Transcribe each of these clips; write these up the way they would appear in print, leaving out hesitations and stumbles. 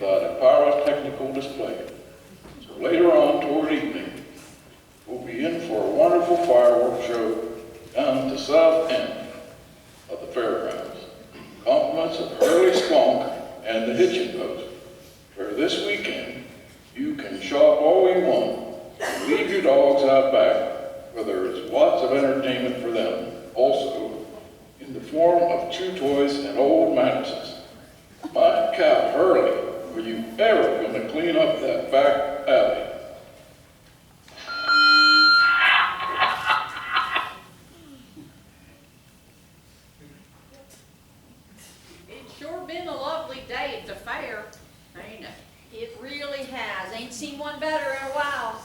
without a pyrotechnical display. So later on, toward evening, we'll be in for a wonderful fireworks show down at the south end of the fairgrounds. Compliments of Hurley Splunk and the Hitching Post, where this weekend you can shop all you want and leave your dogs out back, where there is lots of entertainment for them, also in the form of chew toys and old mattresses. My cow, Hurley, were you ever going to clean up that back alley? It's sure been a lovely day at the fair, ain't it? It really has. Ain't seen one better in a while.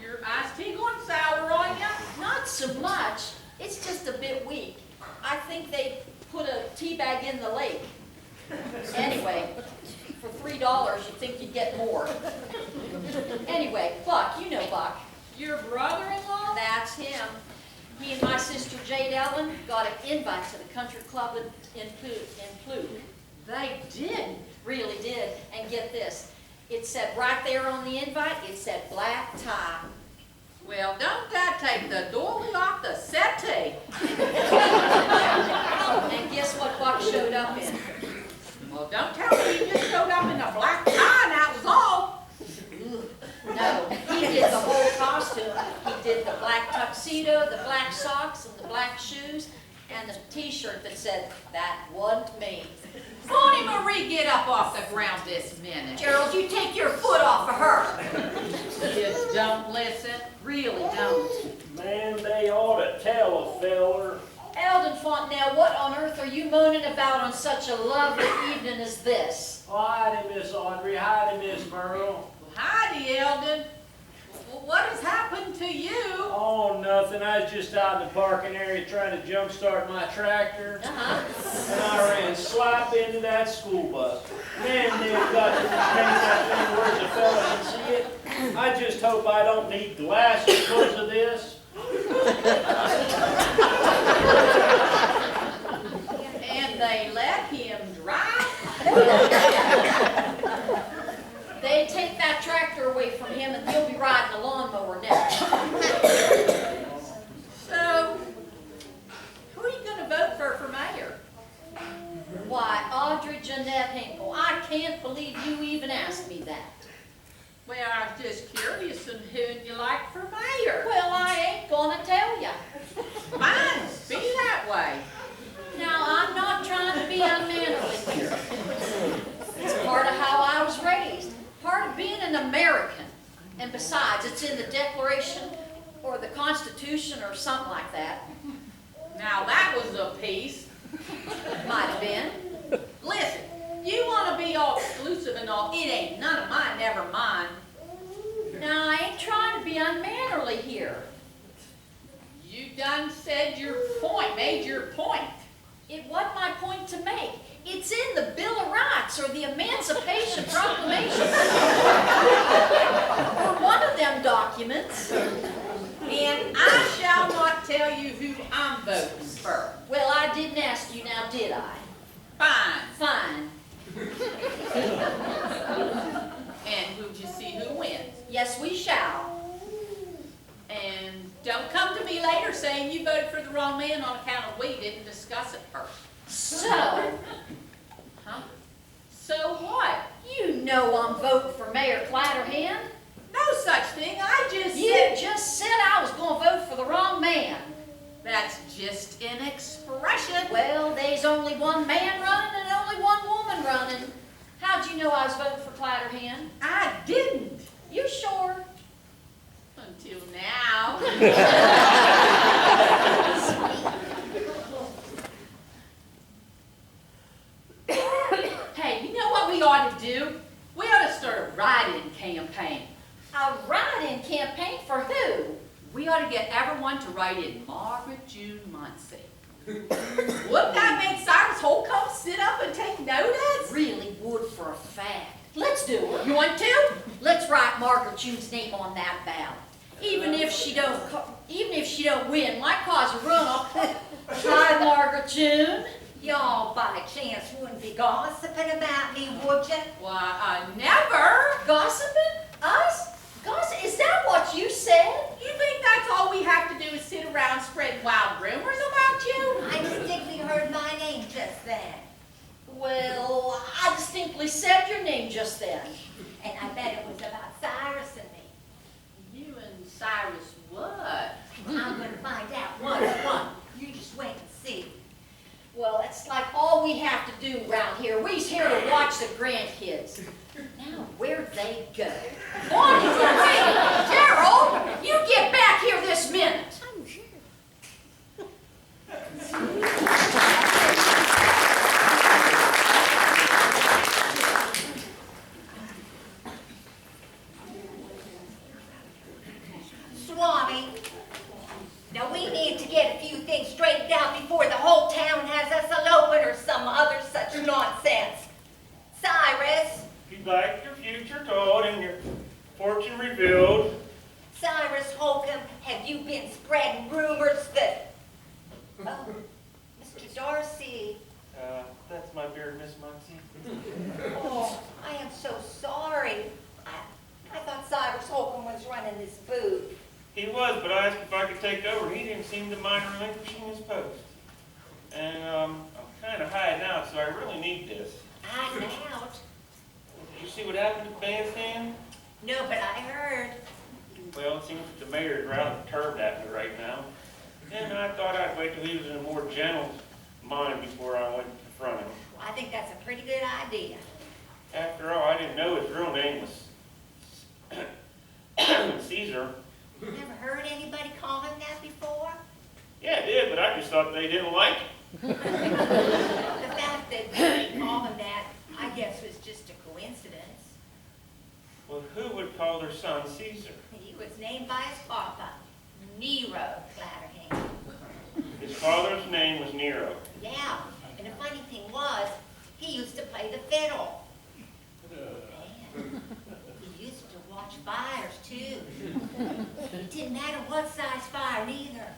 Your iced tea going sour on ya? Not so much. It's just a bit weak. I think they put a tea bag in the lake. Anyway, for $3, you'd think you'd get more. Anyway, Buck, you know Buck. Your brother-in-law? That's him. He and my sister Jade Ellen got an invite to the country club in Pluke. They did. Really did. And get this, it said right there on the invite, it said black tie. Well, don't that take the doily off the settee? And guess what Buck showed up in? Well, don't tell me you just showed up in a black tie and that was all. No, he did the whole costume. He did the black tuxedo, the black socks, and the black shoes, and the t-shirt that said, "That wasn't me." Bonnie Marie, get up off the ground this minute. Gerald, you take your foot off of her. Just don't listen. Really don't. Man, they ought to tell a feller. Eldon Fontenelle, what on earth are you moaning about on such a lovely evening as this? Oh, howdy, Miss Audrey. Howdy, Miss Merle. Howdy, Eldon. Well, what has happened to you? Oh, nothing. I was just out in the parking area trying to jumpstart my tractor. And I ran slap into that school bus. Man, they've got to paint that thing where the fella can see it. I just hope I don't need glasses because of this. And they let him drive? They take that tractor away from him and he'll be riding a lawnmower next. So, who are you going to vote for mayor? Why, Audrey Jeanette Hinkle, I can't believe you even asked me that. Well, I was just curious on who you like for mayor. Well, I ain't gonna tell ya. Fine, be that way. Now, I'm not trying to be unmannerly here. It's part of how I was raised, part of being an American. And besides, it's in the Declaration or the Constitution or something like that. Now that was a piece. Might have been. Listen, you want to be all exclusive and all, it ain't none of mine, never mind. Now, I ain't trying to be unmannerly here. You done said your point, made your point. It wasn't my point to make. It's in the Bill of Rights or the Emancipation Proclamation. Or one of them documents. And I shall not tell you who I'm voting for. Well, I didn't ask you now, did I? Fine. Fine. And we'll just see who wins. Yes, we shall. And don't come to me later saying you voted for the wrong man on account of we didn't discuss it first. So, Huh? So what? you know I'm voting for Mayor Clatterhand. No such thing. I just You said just said I was going to vote for the wrong man. that's just an expression. Well, there's only one man running and only one woman running. How'd you know I was voting for Clatterhand? I didn't You sure? until now. Hey, you know what we ought to do? We ought to start a write-in campaign. A write-in campaign for who? We ought to get everyone to write in Margaret June Muncie. Wouldn't that make Cyrus Holcomb sit up and take notice? Really would for a fact. Let's do it. You want to? Let's write Margaret June's name on that ballot. Even if she don't win, might cause a runoff. Hi, Margaret June. Y'all by chance wouldn't be gossiping about me, would you? Why, never. Gossiping? Us? Gossip? Is that what you said? You think that's all we have to do is sit around spreading wild rumors about you? I distinctly heard my name just then. Well, I distinctly said your name just then. And I bet it was about Cyrus and me. You and Cyrus what? I'm gonna find out one. You just wait and see. Well, it's like all we have to do around here. We's here to watch the grandkids. Now, where'd they go? On your way, Gerald! You get back here this minute! Swami, now we need to get a few things straightened out before the whole town has us eloping or some other such nonsense. Cyrus, If you'd like your future told and your fortune revealed, Cyrus Holcomb, have you been spreading rumors that... Oh, Mr. Darcy. that's my beard, Miss Muncie. Oh, I am so sorry. I thought Cyrus Holcomb was running this booth. He was, but I asked if I could take over. He didn't seem to mind relinquishing his post. And I'm kind of hiding out, so I really need this. Hiding out? Did you see what happened to the bandstand? No, but I heard. Well, it seems that the mayor is rather perturbed at me right now. And I thought I'd wait till he was in a more gentle mind before I went to confront him. Well, I think that's a pretty good idea. After all, I didn't know his real name was Caesar. You never heard anybody call him that before? Yeah, I did, but I just thought they didn't like him. The fact that they call him that, I guess, was just a coincidence. Well, who would call their son Caesar? He was named by his papa, Nero Clatterham. His father's name was Nero. Yeah, and the funny thing was, he used to play the fiddle. And he used to watch fires, too. It didn't matter what size fire, neither.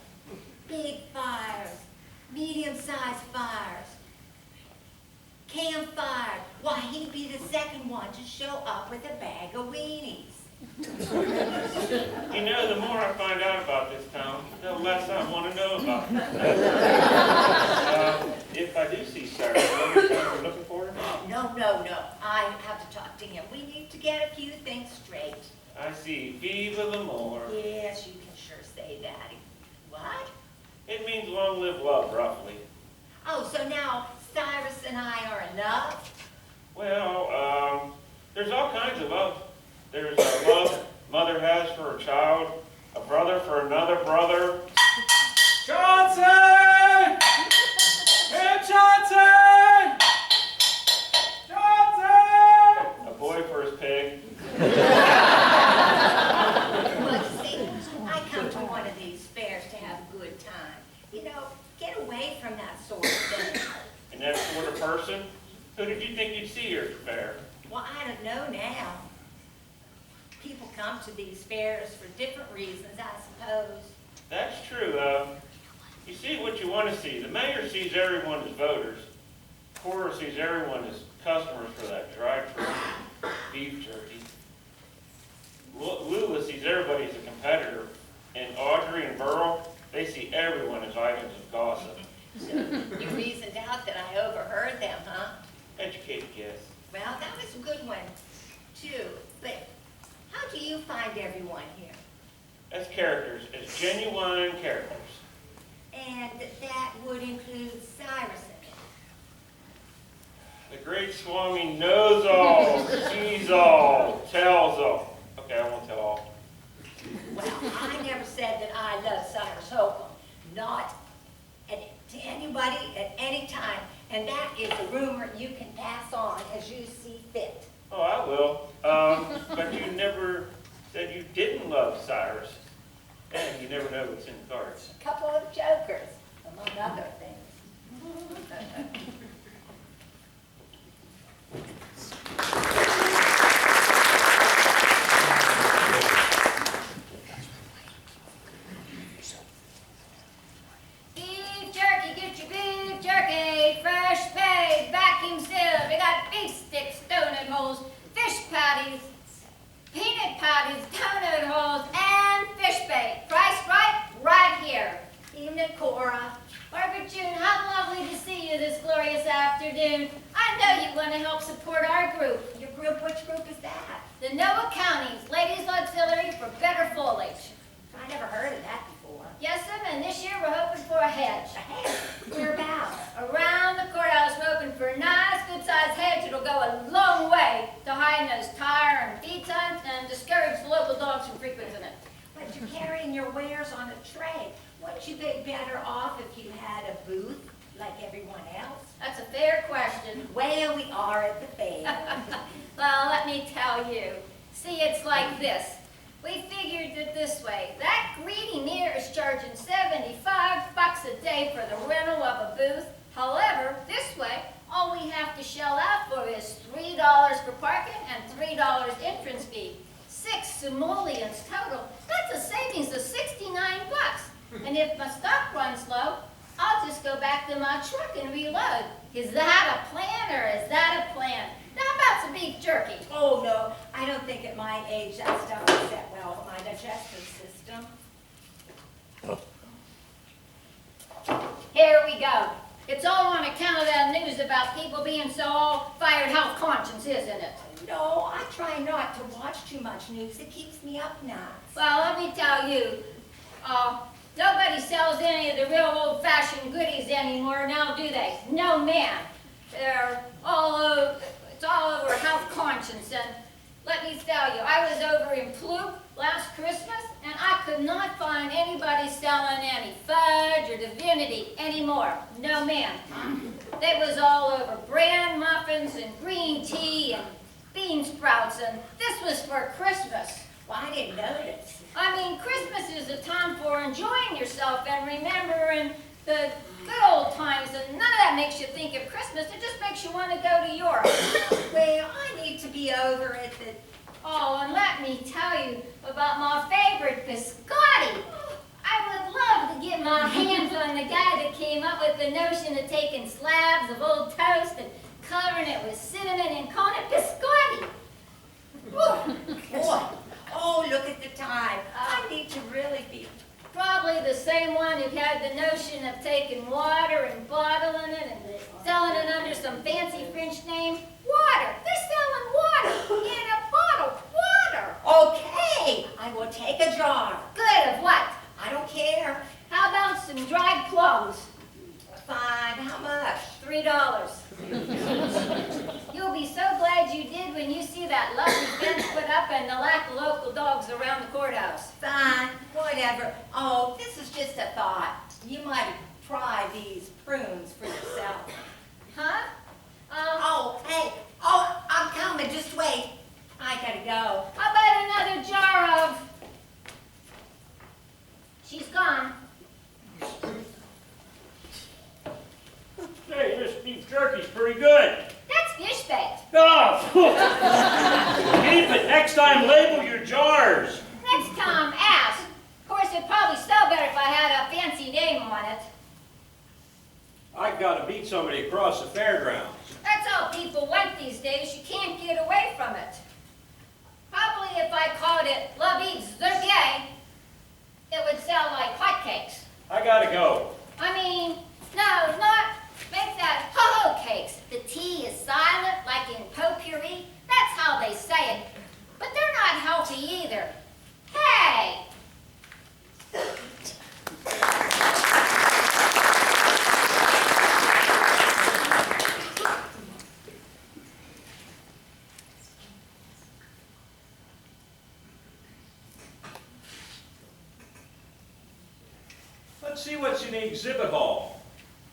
Big fires, medium-sized fires, campfire. Why, he'd be the second one to show up with a bag of weenies. You know, the more I find out about this town, the less I want to know about it. If I do see Cyrus, what are you looking for? No. I have to talk to him. We need to get a few things straight. I see. Viva l'amore. Yes, you can sure say that. What? It means long live love, roughly. Oh, so now Cyrus and I are enough? Well, there's all kinds of love. There's a love mother has for her child, a brother for another brother. Johnson! Hey, Johnson! Johnson! A boy for his pig. Well, you see, I come to one of these fairs to have a good time. You know, get away from that sort of thing. And that sort of person? Who did you think you'd see here at the fair? Well, I don't know now. People come to these fairs for different reasons, I suppose. That's true. You see what you want to see. The mayor sees everyone as voters. Cora sees everyone as customers for that dried fruit, beef jerky. Lula sees everybody as a competitor. And Audrey and Burl, they see everyone as items of gossip. So you reasoned out that I overheard them, huh? Educated guess. Well, that was a good one, too. But how do you find everyone here? As characters, as genuine characters. And that would include Cyrus and me. The great Swami knows all, sees all, tells all. Okay, I won't tell all. Well, I never said that I love Cyrus Holcomb. Not to anybody at any time. And that is a rumor you can pass on as you see fit. Oh, I will. But you never said you didn't love Cyrus. And you never know what's in the cards. A couple of jokers, among other things. Beef jerky, get your beef jerky. Fried afternoon. I know you want to help support our group, Your group, which group is that? the Noah County's Ladies Auxiliary for Better Foliage. I never heard of that before. Yes, sir, and this year we're hoping for a hedge. Hey, whereabouts? Around the courthouse, we're hoping for a nice, good-sized hedge. It'll go a long way to hiding those tire and feed signs and discourage the local dogs from frequenting it. But you're carrying your wares on a tray. Wouldn't you be better off if you had a booth like everyone else? That's a fair question. Well, we are at the fair. Well, let me tell you. See, it's like this. We figured it this way. That greedy near is charging $75 a day for the rental of a booth. However, this way, all we have to shell out for is $3 for parking and $3 entrance fee. 6 simoleons total. That's a savings of $69. And if my stock runs low, I'll just go back to my truck and reload. Is that a plan or is that a plan? Now about some beef jerky. Oh, no, I don't think at my age that stuff would set well with my digestive system. Here we go. It's all on account of that news about people being so all-fired health conscious, isn't it? No, I try not to watch too much news. It keeps me up nights. Well, let me tell you, nobody sells any of the real old-fashioned goodies anymore now, do they? No, ma'am. They're all over, it's all over health conscience, and let me tell you, I was over in Plough last Christmas, and I could not find anybody selling any fudge or divinity anymore. No, ma'am. They was all over bran muffins and green tea and bean sprouts, and this was for Christmas. Well, I didn't notice. I mean, Christmas is a time for enjoying yourself and remembering the good old times, and none of that makes you think of Christmas. It just makes you want to go to Europe. Well, I need to be over at the... Oh, and let me tell you about my favorite biscotti. I would love to get my hands on the guy that came up with the notion of taking slabs of old toast and covering it with cinnamon and calling it biscotti. Boy, oh, look at the time. I need to really be... Probably the same one who had the notion of taking water and bottling it and selling it under some fancy French name. Water! They're selling water in a bottle. Water! Okay, I will take a jar. Good of what? I don't care. How about some dried plums? Fine, how much? $3. You'll be so glad you did when you see that lovely fence put up and the lack of local dogs around the courthouse. Fine, whatever. Oh, this is just a thought. You might try these prunes for yourself. Huh? Oh, hey, oh, I'm coming, just wait. I gotta go. How about another jar of... She's gone. Hey, this beef jerky's pretty good. That's fish bait. Oh, keep it. Next time, label your jars. Next time, ask. Of course, it'd probably sell better if I had a fancy name on it. I gotta beat somebody across the fairgrounds. That's how people went these days. You can't get away from it. Probably if I called it La Vie Zergay, it would sell like hotcakes. I gotta go. I mean, no, not make that ho-ho cakes. The T is silent, like in potpourri. That's how they say it. But they're not healthy either. Hey! Let's see what's in the exhibit hall.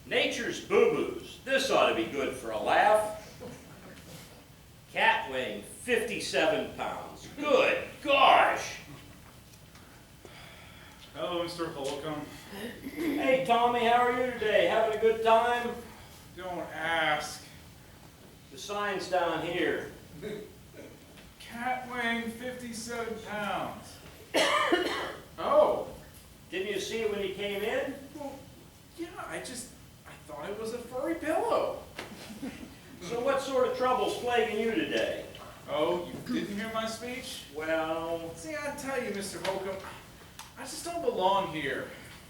Nature's boo-boos. This ought to be good for a laugh. Cat weighing 57 pounds. Good gosh. Hello, Mr. Holcomb. Hey, Tommy, how are you today? Having a good time? Don't ask. The sign's down here. Cat weighing 57 pounds. Oh, Didn't you see it when you came in? well, yeah, I thought it was a furry pillow. So what sort of trouble's plaguing you today? Oh, you didn't hear my speech? Well, See, I tell you, Mr. Holcomb, I just don't belong here.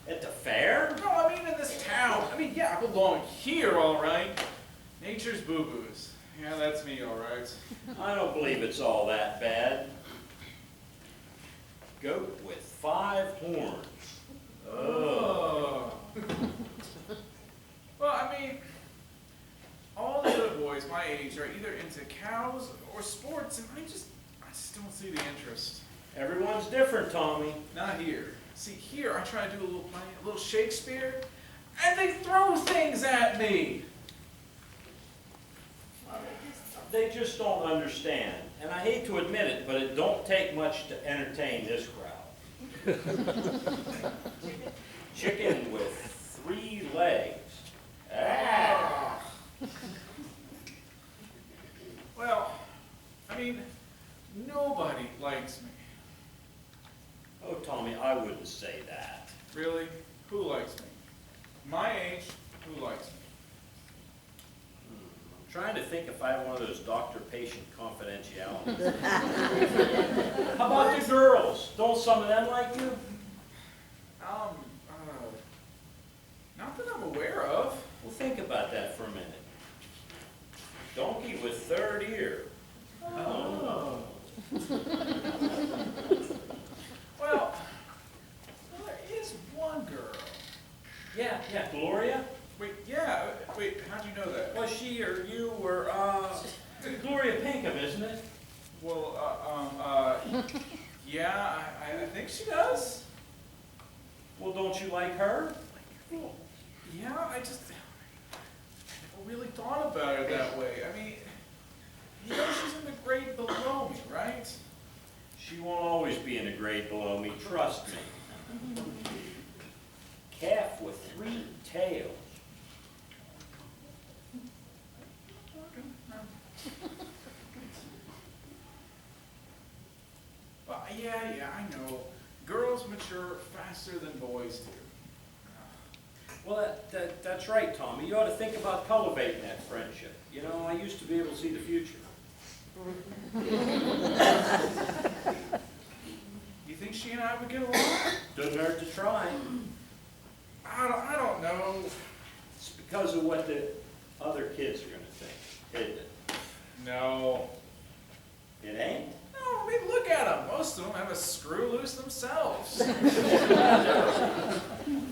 at the fair? No, I mean in this town. I mean, yeah, I belong here, all right. Nature's boo-boos. Yeah, that's me, all right. I don't believe it's all that bad. Goat with 5 horns. Oh. Well, I mean, all the other boys my age are either into cows or sports, and I just don't see the interest. Everyone's different, Tommy. Not here. See, here I try to do a little Shakespeare, and they throw things at me. They just don't understand. And I hate to admit it, but it don't take much to entertain this crowd. Chicken with 3 legs. Ah. Well, I mean, nobody likes me. Oh, Tommy, I wouldn't say that. Really? Who likes me? My age, who likes me? I'm trying to think if I have one of those doctor-patient confidentialities. How about the girls? Don't some of them like you? Not that I'm aware of. Well, think about that for a minute. Donkey with 3rd ear. Oh. Well, there is one girl. Yeah, Gloria? Wait, how'd you know that? Was she or you or, Gloria Pinkham, isn't it? Well, yeah, I think she does. Well, don't you like her? Well, yeah, I never really thought about it that way. I mean, you know she's in the grade below me, right? She won't always be in a grade below me, trust me. Calf with 3 tails. Well, yeah, I know. Girls mature faster than boys do. Well, that's right, Tommy. You ought to think about cultivating that friendship. You know, I used to be able to see the future. You think she and I would get along? Doesn't hurt to try. I don't know. It's because of what the other kids are going to think, isn't it? No. It ain't? No, I mean, look at them. Most of them have a screw loose themselves.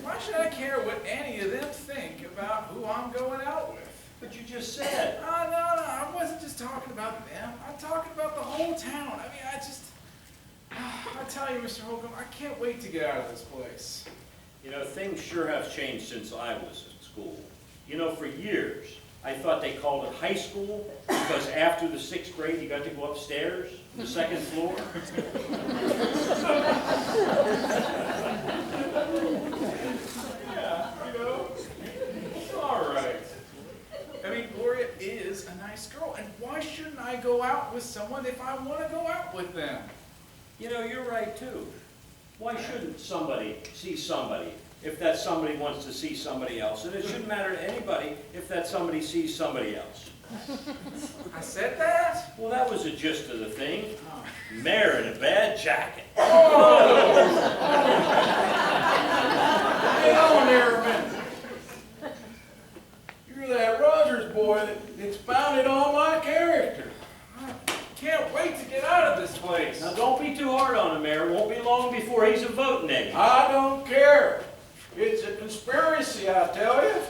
Why should I care what any of them think about who I'm going out with? But you just said. No, I wasn't just talking about them. I'm talking about the whole town. I mean, I tell you, Mr. Holcomb, I can't wait to get out of this place. You know, things sure have changed since I was in school. You know, for years, I thought they called it high school because after the 6th grade, you got to go upstairs, the 2nd floor. Yeah, you know, all right. I mean, Gloria is a nice girl, and why shouldn't I go out with someone if I want to go out with them? You know, you're right, too. Why shouldn't somebody see somebody if that somebody wants to see somebody else? And it shouldn't matter to anybody if that somebody sees somebody else. I said that? Well, that was the gist of the thing. Mayor in a bad jacket. Hey, on there a minute. You're that Rogers boy that expounded on my character. I can't wait to get out of this place. Now, don't be too hard on him, Mayor. It won't be long before he's a voting name. I don't care. It's a conspiracy, I tell you.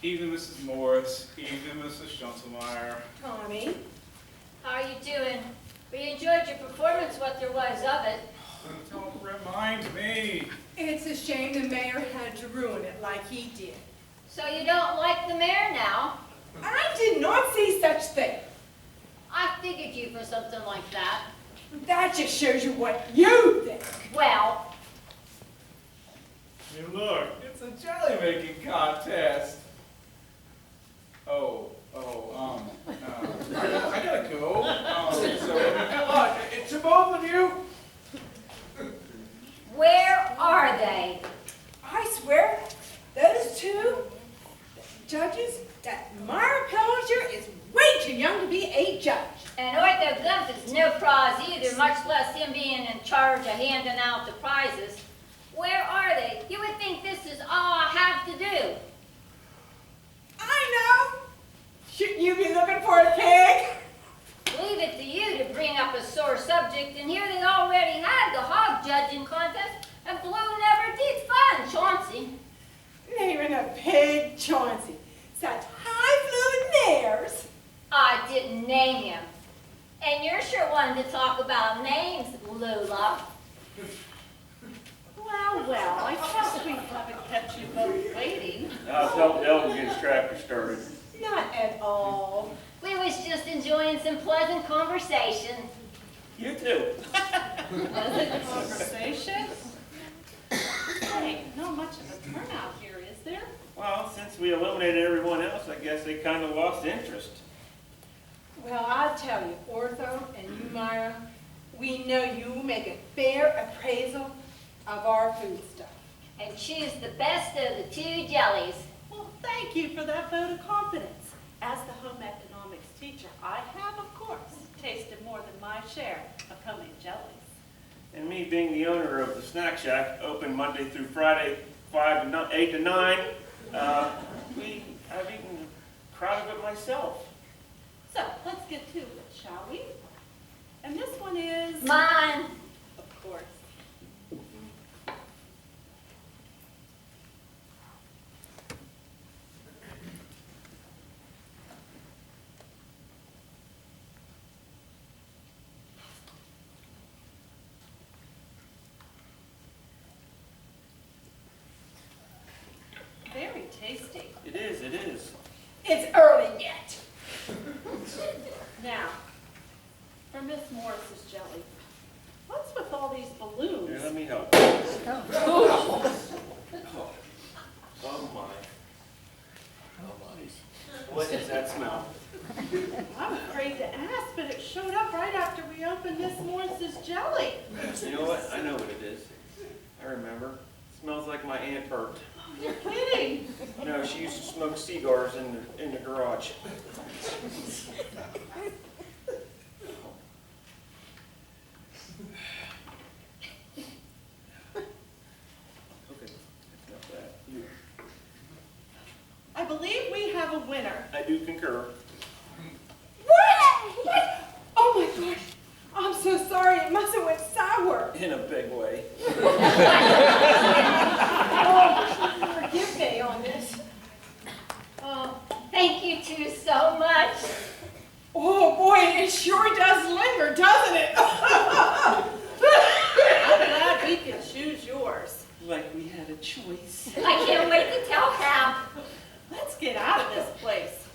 Evening, Mrs. Morris. Evening, Mrs. Schunzelmeyer. Tommy, how are you doing? We enjoyed your performance, what there was of it. Don't remind me. It's a shame the mayor had to ruin it like he did. So you don't like the mayor now? I did not say such thing. I figured you for something like that. That just shows you what you think. Well, Hey, look, it's a jelly-making contest. I gotta go. So, good luck. It you. Where are they? I swear, those two judges, that Myra Pellinger is way too young to be a judge. And Ortho Gump is no prize either, much less him being in charge of handing out the prizes. Where are they? You would think this is all I have to do. I know. Shouldn't you be looking for a pig? Leave it to you to bring up a sore subject, and here they already had the hog judging contest, and Blue never did find Chauncey. Naming a pig Chauncey. Such high-fluid mares. I didn't name him. And you're sure one to talk about names, Lula. Well, I trust we haven't kept you both waiting. I'll tell Delvin get his tractor started. Not at all. We was just enjoying some pleasant conversation. You too. Pleasant conversation? Hey, not much of a turnout here, is there? Well, since we eliminated everyone else, I guess they kind of lost interest. Well, I'll tell you, Ortho and you, Myra, we know you make a fair appraisal of our food stuff. And choose the best of the two jellies. Well, thank you for that vote of confidence. As the home economics teacher, I have, of course, tasted more than my share of homemade jellies. And me being the owner of the Snack Shack, open Monday through Friday, 8 to 9, I've eaten a crowd of it myself. So, let's get to it, shall we? And this one is... Mine. Of course. Very tasty. It is, it is. It's early yet. Now, for Miss Morris's jelly, what's with all these balloons? Here, let me help. Oh my. What is that smell? I'm afraid to ask, but it showed up right after we opened Miss Morris's jelly. You know what? I know what it is. I remember. It smells like my Aunt Bert. Oh, you're kidding. No, she used to smoke cigars in the garage. Okay, that's enough of that. You. I believe we have a winner. I do concur. What? What? Oh my gosh. I'm so sorry. It must have went sour. In a big way. Oh, forgive me on this. Oh, thank you two so much. Oh boy, it sure does linger, doesn't it? I'm glad we could choose yours. Like we had a choice. I can't wait to tell Hap. Let's get out of this place.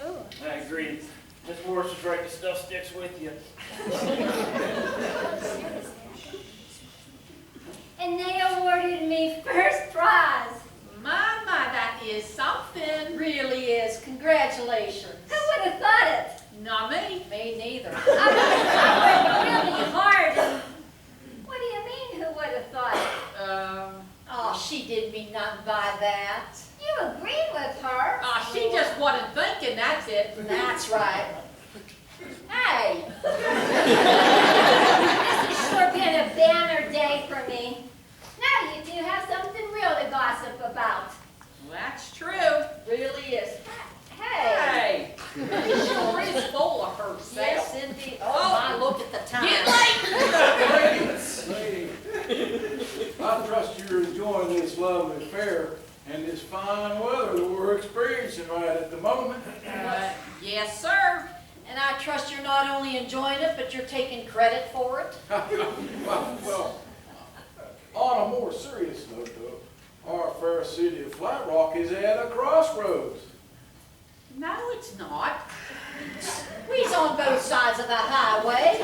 I agree. Miss Morris is right, the stuff sticks with you. And they awarded me first prize. My, that is something. Really is. Congratulations. Who would have thought it? Not me. Me neither. I worked really hard. What do you mean, who would have thought it? Oh, she didn't mean nothing by that. You agreed with her. She just wasn't thinking, that's it. That's right. Hey, This has sure been a banner day for me. Now you two have something real to gossip about. That's true. really is. Hey. Hey, she sure is full of herself. Yes, indeed. Oh, my, look at the time. Get late. Lady, I trust you're enjoying this lovely fair and this fine weather that we're experiencing right at the moment. Yes, sir. And I trust you're not only enjoying it, but you're taking credit for it. Well, on a more serious note, though, our fair city of Flat Rock is at a crossroads. No, it's not. We's on both sides of the highway.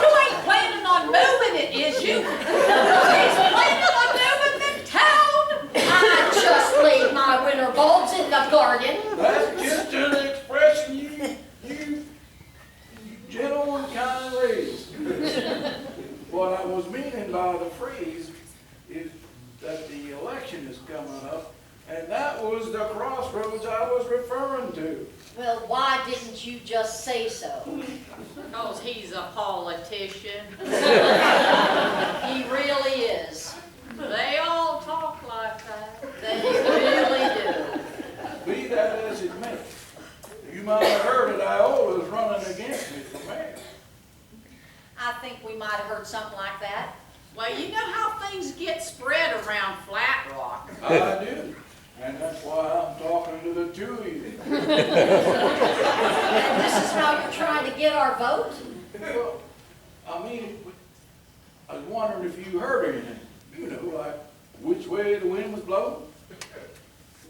You ain't planning on moving it, is you? She's planning on moving the town. I just leave my winter bulbs in the garden. That's just an expression you gentle and kind was meaning by the phrase is that the election is coming up, and that was the crossroads I was referring to. Well, why didn't you just say so? Because he's a politician. He really is. They all talk like that. They really do. Be that as it may, you might have heard that Iola's running against me for mayor. I think we might have heard something like that. Well, you know how things get spread around Flat Rock. I do, and that's why I'm talking to the two of you. And this is how you're trying to get our vote? Well, I mean, I was wondering if you heard anything. You know, like which way the wind was blowing?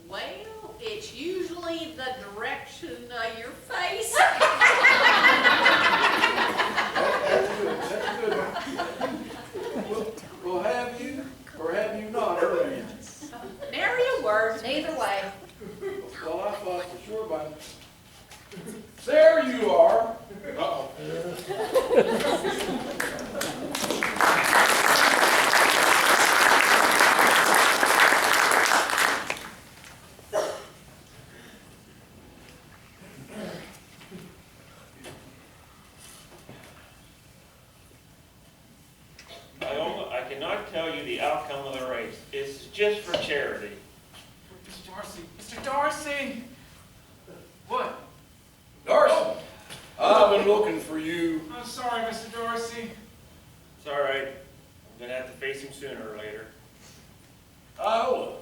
Well, it's usually the direction of your face. That's good, that's good. Well, have you or have you not heard anything? Nary a word. Neither way. Well, I thought for sure by... There you are. Uh-oh. I cannot tell you the outcome of the race. It's just for charity. Mr. Darcy, Mr. Darcy! What? Darcy, I've been looking for you. I'm sorry, Mr. Darcy. It's all right. I'm gonna have to face him sooner or later. Iola,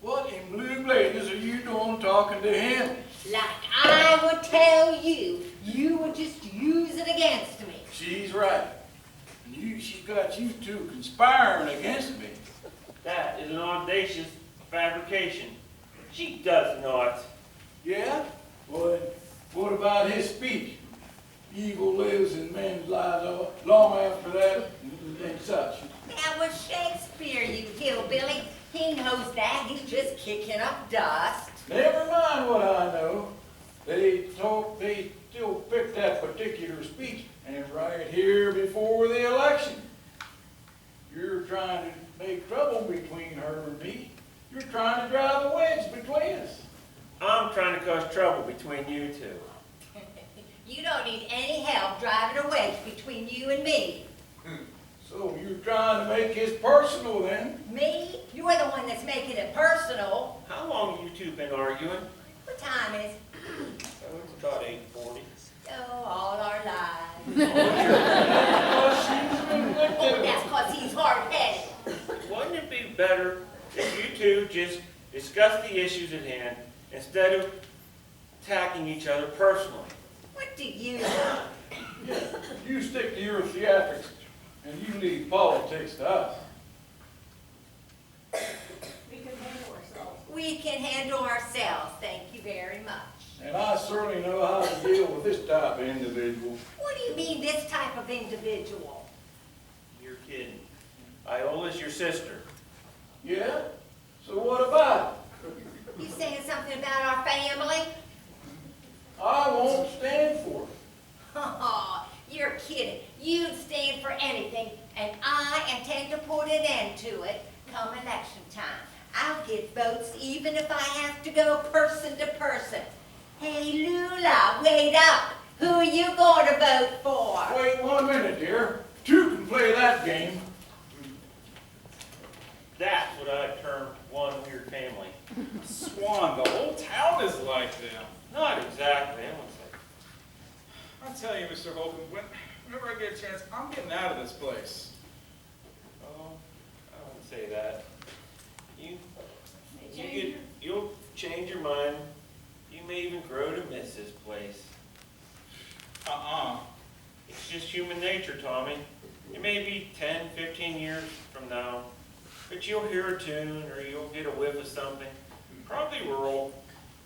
what in blue blazes are you doing talking to him? Like I would tell you, you would just use it against me. She's right. And she's got you two conspiring against me. That is an audacious fabrication. She does not. Yeah? Well, what about his speech? Evil lives in men's lives long after that and such. That was Shakespeare, you hillbilly. He knows that. He's just kicking up dust. Never mind what I know. They still picked that particular speech and right here before the election. You're trying to make trouble between her and me. You're trying to drive a wedge between us. I'm trying to cause trouble between you two. You don't need any help driving a wedge between you and me. So you're trying to make this personal then? Me? You're the one that's making it personal. How long have you two been arguing? What time is it? Oh, it's about 8:40. Oh, all our lives. Oh, Oh, that's because he's hard-headed. Wouldn't it be better if you two just discuss the issues at hand instead of attacking each other personally? What do you know? Yeah, you stick to your theatrics and you leave politics to us. We can handle ourselves, thank you very much. And I certainly know how to deal with this type of individual. What do you mean, this type of individual? You're kidding. Iola's your sister. Yeah? So what about it? You saying something about our family? I won't stand for it. Oh, you're kidding. You'd stand for anything, and I intend to put an end to it come election time. I'll get votes even if I have to go person to person. Hey, Lula, wait up. Who are you going to vote for? Wait 1 minute, dear. Two can play that game. That's what I'd term one weird family. Swan, the whole town is like them. Not exactly, I wouldn't say. I tell you, Mr. Holcomb, whenever I get a chance, I'm getting out of this place. Oh, I wouldn't say that. You'll change your mind. You may even grow to miss this place. It's just human nature, Tommy. It may be 10, 15 years from now, but you'll hear a tune or you'll get a whiff of something, probably rural,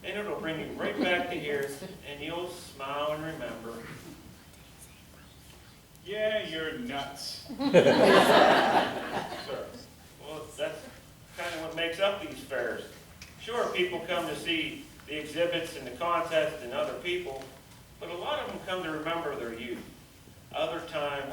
and it'll bring you right back to here, and you'll smile and remember. Yeah, you're nuts. Sir. Well, that's kind of what makes up these fairs. Sure, people come to see the exhibits and the contests and other people, but a lot of them come to remember their youth. Other times,